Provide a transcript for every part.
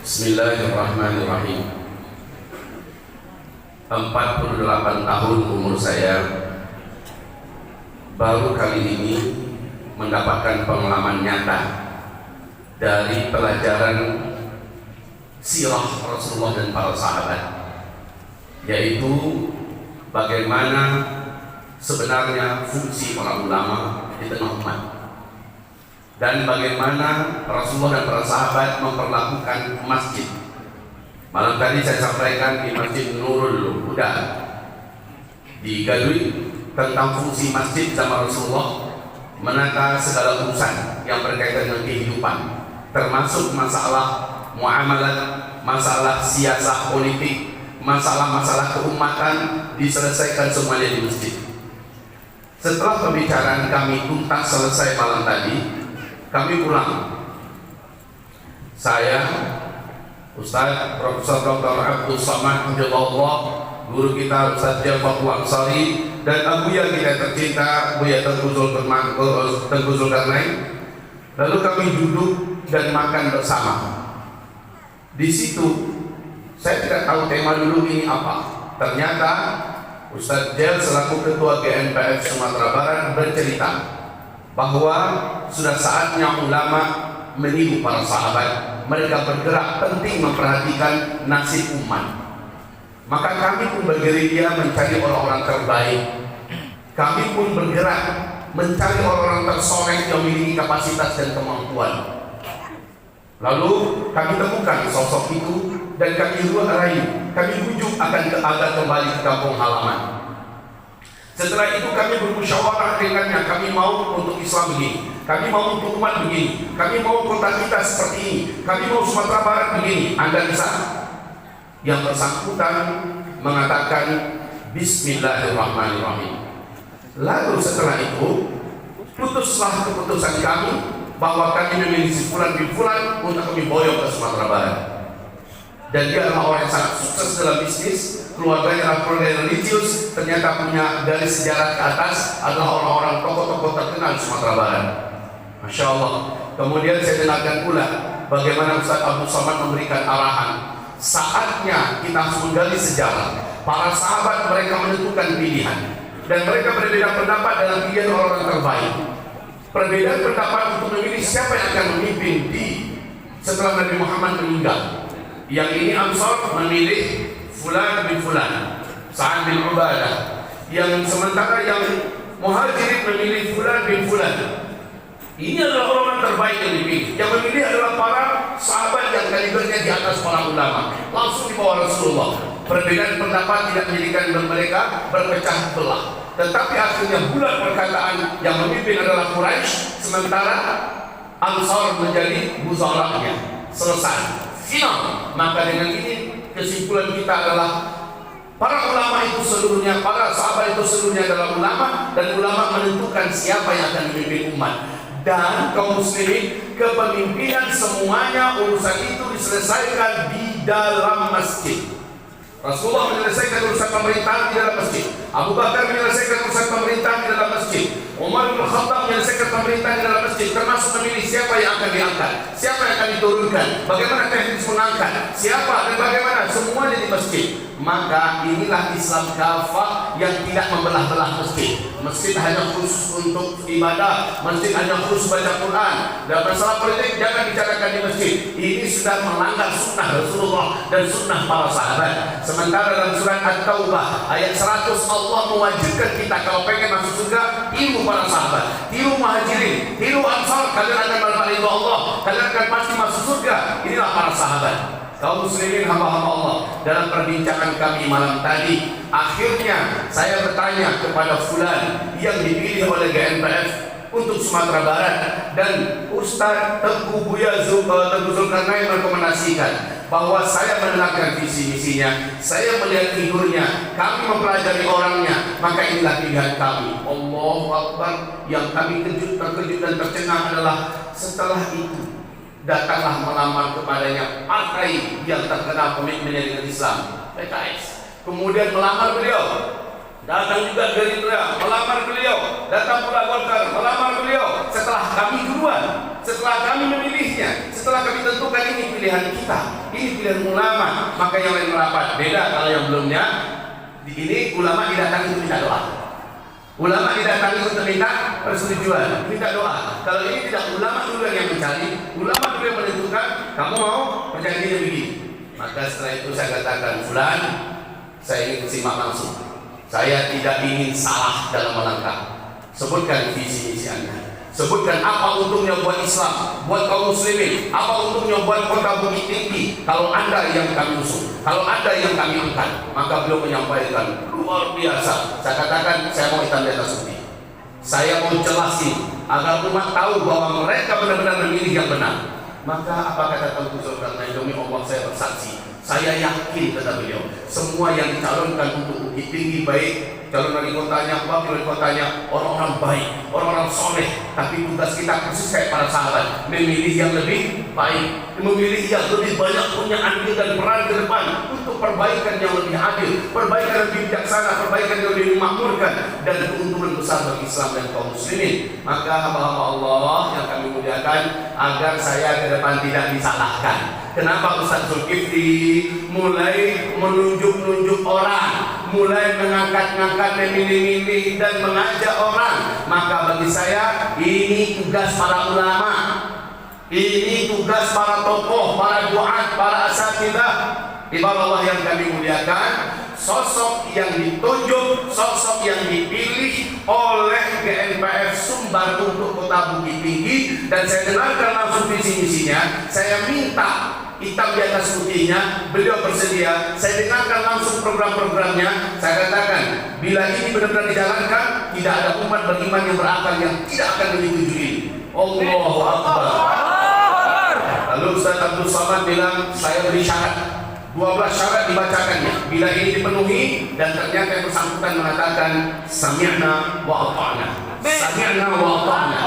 Bismillahirrahmanirrahim. 48 tahun umur saya, baru kali ini mendapatkan pengalaman nyata dari pelajaran sirah Rasulullah dan para sahabat, yaitu bagaimana sebenarnya fungsi para ulama di tengah umat, dan bagaimana Rasulullah dan para sahabat memperlakukan masjid. Malam tadi saya sampaikan di Masjid Nurul Huda di Gadui tentang fungsi masjid sama Rasulullah menata segala urusan yang berkaitan dengan kehidupan, termasuk masalah muamalah, masalah siasah politik, masalah-masalah keumatan diselesaikan semuanya di masjid. Setelah pembicaraan kami tuntas selesai malam tadi, kami pulang. Saya, Ustaz Profesor Dr. Abdul Samad Hafizahullah, guru kita Ustaz Jafar Ansari, dan Abuya kita tercinta Buya Tengku Zulkarnain. Lalu kami duduk dan makan bersama. Di situ saya tidak tahu tema dulu ini apa. Ternyata Ustaz Jel selaku Ketua GNPF Sumatera Barat bercerita bahwa sudah saatnya ulama meniru para sahabat. Mereka bergerak penting memperhatikan nasib umat. Maka kami pun bergerilya mencari orang-orang terbaik. Kami pun bergerak mencari orang-orang tersoleh yang memiliki kapasitas dan kemampuan. Lalu kami temukan sosok itu dan kami rayu, kami bujuk agar kembali ke kampung halaman. Setelah itu kami bermusyawarah dengannya, kami mau untuk Islam begini, kami mau untuk umat begini, kami mau kota kita seperti ini, kami mau Sumatera Barat begini. Anda bisa? Yang bersangkutan mengatakan Bismillahirrahmanirrahim. Lalu setelah itu putuslah keputusan kami bahwa kami memilih si Fulan bin Fulan untuk kami boyong ke Sumatera Barat. Dan dia adalah orang yang sangat sukses dalam bisnis, keluarganya adalah keluarga religius, ternyata punya dari sejarah ke atas adalah orang-orang tokoh-tokoh terkenal di Sumatera Barat. Masya Allah. Kemudian saya dengarkan pula bagaimana Ustaz Abdul Samad memberikan arahan. Saatnya kita harus menggali sejarah. Para sahabat mereka menentukan pilihan, dan mereka berbeda pendapat dalam pilihan orang-orang terbaik. Perbedaan pendapat untuk memilih siapa yang akan memimpin di setelah Nabi Muhammad meninggal. Yang ini Ansar memilih Fulan bin Fulan, Sa'ad bin Ubadah. Yang sementara yang Muhajirin memilih Fulan bin Fulan. Ini adalah orang terbaik yang dipilih. Yang memilih adalah para sahabat yang kalibernya di atas para ulama, langsung di bawah Rasulullah. Perbedaan pendapat tidak menjadikan mereka berpecah belah, tetapi akhirnya bulat perkataan yang memimpin adalah Quraisy, sementara Ansar menjadi muzaraknya. Selesai, final. Maka dengan ini kesimpulan kita adalah para ulama itu seluruhnya, para sahabat itu seluruhnya adalah ulama, dan ulama menentukan siapa yang akan memimpin umat. Dan kaum muslimin, kepemimpinan semuanya urusan itu diselesaikan di dalam masjid. Rasulullah menyelesaikan urusan pemerintahan di dalam masjid. Abu Bakar menyelesaikan urusan pemerintahan di dalam masjid. Umar bin Khattab menyelesaikan pemerintahan di dalam masjid, termasuk memilih siapa yang akan diangkat, siapa yang akan diturunkan, bagaimana teknis mengangkat, siapa dan bagaimana, semuanya di masjid. Maka inilah Islam kafah yang tidak membelah-belah masjid. Masjid hanya khusus untuk ibadah, masjid hanya khusus baca Quran, dan masalah politik jangan bicarakan di masjid. Ini sudah melanggar sunnah Rasulullah dan sunnah para sahabat. Sementara dalam surat At-Taubah ayat 100 Allah mewajibkan kita kalau pengen masuk surga, tiru para sahabat, tiru Muhajirin, tiru Ansar, kalian akan mendapat ridha Allah, kalian akan pasti masuk surga. Inilah para sahabat. Kaum muslimin hamba-hamba Allah, dalam perbincangan kami malam tadi, akhirnya saya bertanya kepada Fulan yang dipilih oleh GNPF untuk Sumatera Barat, dan Ustaz Tengku Buya Tengku Zulkarnain merekomendasikan bahwa saya mendengarkan visi misinya, saya melihat figurnya, kami mempelajari orangnya, maka inilah pilihan kami. Allahu Akbar. Yang kami terkejut dan tercengang adalah setelah itu datanglah melamar kepadanya partai yang terkenal pemimpin Islam, PKS. Kemudian melamar beliau. Datang juga Gerindra, melamar beliau. Datang pula Golkar, melamar beliau. Setelah kami duluan, setelah kami memilihnya, setelah kami tentukan ini pilihan kita, ini pilihan ulama, maka yang lain merapat. Beda kalau yang belumnya, ini ulama didatangi untuk minta doa. Ulama didatangi untuk minta persetujuan, minta doa. Kalau ini tidak, ulama dulu yang mencari, ulama dulu yang menentukan, kamu mau perjanjiannya begini. Maka setelah itu saya katakan, fulan, saya ingin simak langsung. Saya tidak ingin salah dalam melangkah. Sebutkan visi misi Anda. Sebutkan apa untungnya buat Islam, buat kaum muslimin, apa untungnya buat kota Bukit Tinggi kalau Anda yang kami usung, kalau Anda yang kami angkat. Maka beliau menyampaikan luar biasa. Saya katakan, saya mau hitam di atas putih. Saya mau jelasin agar umat tahu bahwa mereka benar-benar memilih yang benar. Maka apa kata Tuan Gusur? Karena demi Allah saya bersaksi, saya yakin, kata beliau, semua yang dicalonkan untuk Bukit Tinggi, baik calon wali kotanya, wakil wali kotanya, orang-orang baik, orang-orang soleh. Tapi tugas kita persis kayak para sahabat, memilih yang lebih baik, memilih yang lebih banyak punya andil dan peran ke depan untuk perbaikan yang lebih adil, perbaikan yang lebih bijaksana, perbaikan yang lebih memakmurkan, dan keuntungan besar bagi Islam dan kaum muslimin. Maka hamba-hamba Allah yang kami muliakan, agar saya ke depan tidak disalahkan. Kenapa Ustaz Zulkifli mulai menunjuk-nunjuk orang, mulai mengangkat-ngangkat, memilih-milih dan mengajak orang? Maka bagi saya ini tugas para ulama, ini tugas para tokoh, para duat, para asatidzah. Ibarat Allah yang kami muliakan, sosok yang ditunjuk, sosok yang dipilih oleh GNPF Sumbar untuk Kota Bukit Tinggi, dan saya dengarkan langsung visi misinya. Saya minta hitam di atas putihnya, beliau bersedia. Saya dengarkan langsung program-programnya. Saya katakan, bila ini benar-benar dijalankan, tidak ada umat beriman yang berakal yang tidak akan menyetujui. Allahu Akbar. Lalu Ustaz Abdul Somad bilang, saya beri syarat 12 syarat dibacakannya. Bila ini dipenuhi dan ternyata yang bersangkutan mengatakan sami'na wa ata'na, sami'na wa ata'na,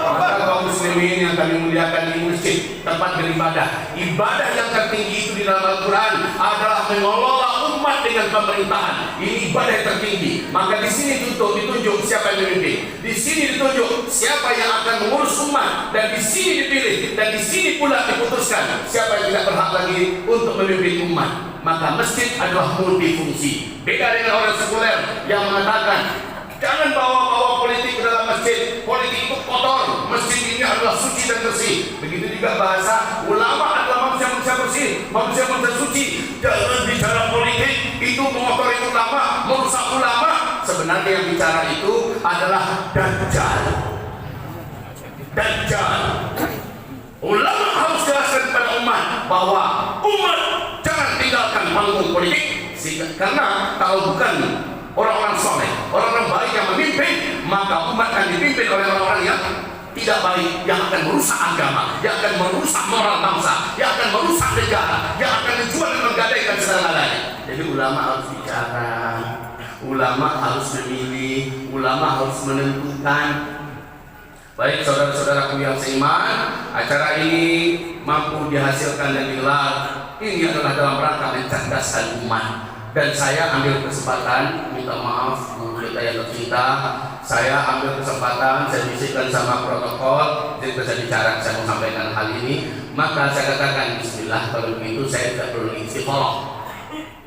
maka kaum muslimin yang kami muliakan di masjid, tempat beribadah, ibadah yang tertinggi itu di dalam Al-Quran adalah mengelola umat dengan pemerintahan. Ini ibadah yang tertinggi. Maka di sini ditunjuk siapa yang memimpin, di sini ditunjuk siapa yang akan mengurus umat, dan di sini dipilih, dan di sini pula diputuskan siapa yang tidak berhak lagi untuk memimpin umat. Maka masjid adalah multifungsi. Beda dengan orang sekuler yang mengatakan jangan bawa-bawa politik ke dalam masjid, politik itu kotor, masjid ini adalah suci dan bersih. Begitu juga bahasa ulama adalah manusia-manusia bersih, manusia-manusia suci. Jangan bicara politik, itu mengotori ulama, merusak ulama. Sebenarnya yang bicara itu adalah Dajjal. Dajjal. Ulama harus jelaskan kepada umat bahwa umat jangan tinggalkan panggung politik. Karena kalau bukan orang-orang soleh, orang-orang baik yang memimpin, maka umat akan dipimpin oleh orang-orang yang tidak baik, yang akan merusak agama, yang akan merusak moral bangsa, yang akan merusak negara, yang akan dijual dan menggadaikan segala-galanya. Jadi ulama harus bicara, ulama harus memilih, ulama harus menentukan. Baik saudara-saudaraku yang seiman, acara ini mampu dihasilkan dan digelar, ini adalah dalam rangka mencerdaskan umat. Dan saya ambil kesempatan, minta maaf Bu kita yang tercinta, saya ambil kesempatan, saya bisikkan sama protokol, jadi bisa bicara, saya mau sampaikan hal ini. Maka saya katakan bismillah, kalau begitu saya tidak perlu istikharah.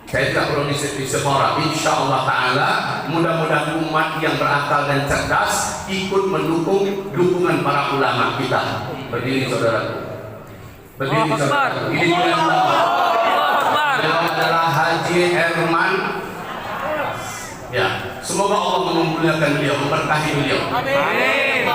Saya tidak perlu istikharah. Insyaallah Ta'ala, mudah-mudahan umat yang berakal dan cerdas ikut mendukung dukungan para ulama kita. Berdiri saudaraku, berdiri saudaraku. Ini adalah Haji Herman. Ya, semoga Allah memuliakan beliau, memberkahi beliau. Amin.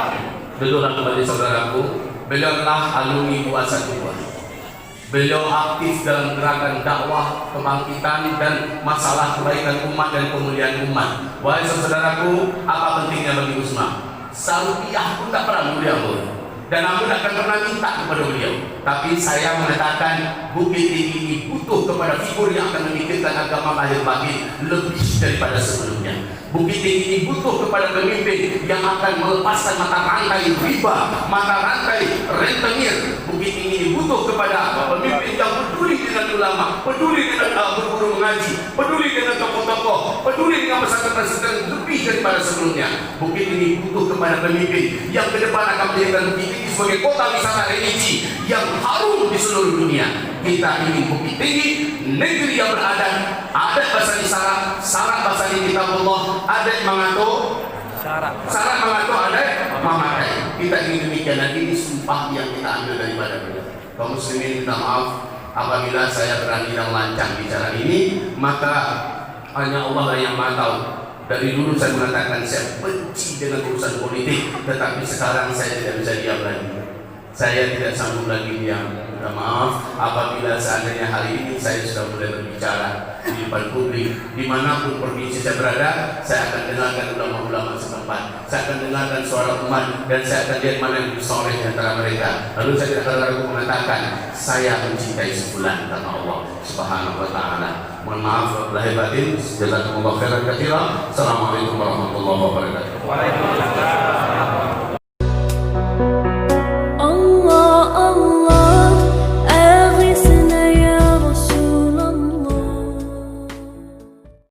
Duduklah kembali saudaraku. Beliau adalah alumni 212. Beliau aktif dalam gerakan dakwah, kebangkitan, dan masalah kebaikan umat dan kemuliaan umat. Wahai saudaraku, apa pentingnya bagi Usma? Sarupiah pun tak pernah beliau, dan aku tak akan pernah minta kepada beliau. Tapi saya mengatakan Bukit Tinggi ini butuh kepada figur yang akan memikirkan agama lahir batin lebih daripada sebelumnya. Bukit Tinggi ini butuh kepada pemimpin yang akan melepaskan mata rantai riba, mata rantai rentenir. Bukit Tinggi ini butuh kepada pemimpin yang peduli dengan ulama, peduli dengan berburu mengaji, peduli dengan tokoh-tokoh, peduli dengan pesantren-pesantren lebih daripada sebelumnya. Bukit ini butuh kepada pemimpin yang ke depan akan menjadikan Bukit Tinggi sebagai kota wisata religi yang harum di seluruh dunia. Kita ingin Bukit Tinggi negeri yang beradat, adat bahasa Isyarat, syarat bahasa Kitabullah, adat mengatur syarat mengatur adat memakai. Kita ingin demikian, dan ini sumpah yang kita ambil daripada beliau. Kaum muslimin, minta maaf apabila saya berani dan lancang bicara ini, maka hanya Allah lah yang maha tahu. Dari dulu saya mengatakan saya benci dengan urusan politik, tetapi sekarang saya tidak bisa diam lagi. Saya tidak sanggup lagi diam. Minta maaf apabila seandainya hari ini saya sudah mulai berbicara di depan publik, dimanapun provinsi saya berada, saya akan dengarkan ulama-ulama setempat, saya akan dengarkan suara umat, dan saya akan lihat mana yang lebih soleh di antara mereka. Lalu saya tidak akan ragu mengatakan saya mencintai sebulan karena Allah Subhanahu wa Ta'ala. Mohon maaf lahir batin. Jazakumullah khairan katsiran. Assalamualaikum warahmatullahi wabarakatuh. Waalaikumsalam.